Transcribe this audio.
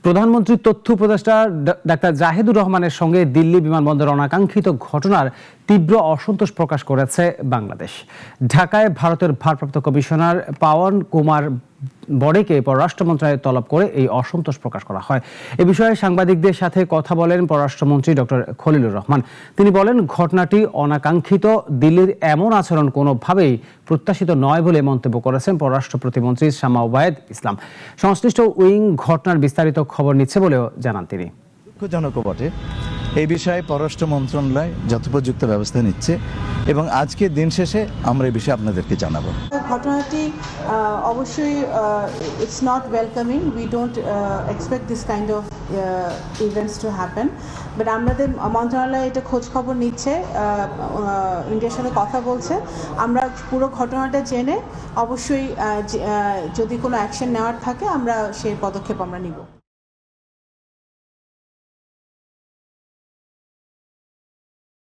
প্রধানমন্ত্রী তথ্য উপদেষ্টা ডাক্তার জাহিদুর রহমানের সঙ্গে দিল্লি বিমানবন্দর অনাকাঙ্ক্ষিত ঘটনার তীব্র অসন্তোষ প্রকাশ করেছে বাংলাদেশ। ঢাকায় ভারতের ভারপ্রাপ্ত কমিশনার পাওয়ান কুমার বড়েকে পররাষ্ট্র মন্ত্রণালয়ে তলব করে এই অসন্তোষ প্রকাশ করা হয়। এ বিষয়ে সাংবাদিকদের সাথে কথা বলেন পররাষ্ট্রমন্ত্রী ডক্টর খলিলুর রহমান। তিনি বলেন, ঘটনাটি অনাকাঙ্ক্ষিত, দিল্লির এমন আচরণ কোনোভাবেই প্রত্যাশিত নয় বলে মন্তব্য করেছেন পররাষ্ট্র প্রতিমন্ত্রী শামা ওবায়েদ ইসলাম। সংশ্লিষ্ট উইং ঘটনার বিস্তারিত খবর নিচ্ছে বলেও জানান তিনি। দুঃখজনক বটে, এই বিষয়ে পররাষ্ট্র মন্ত্রণালয় যথোপযুক্ত ব্যবস্থা নিচ্ছে এবং আজকে দিন শেষে আমরা এই বিষয়ে আপনাদেরকে জানাবো। ঘটনাটি অবশ্যই it's not welcoming. We don't expect this kind of events to happen, but আমাদের মন্ত্রণালয় এটা খোঁজ খবর নিচ্ছে, ইন্ডিয়ার সাথে কথা বলছে। আমরা পুরো ঘটনাটা জেনে অবশ্যই যদি কোনো অ্যাকশন নেওয়ার থাকে আমরা সেই পদক্ষেপ আমরা নিব।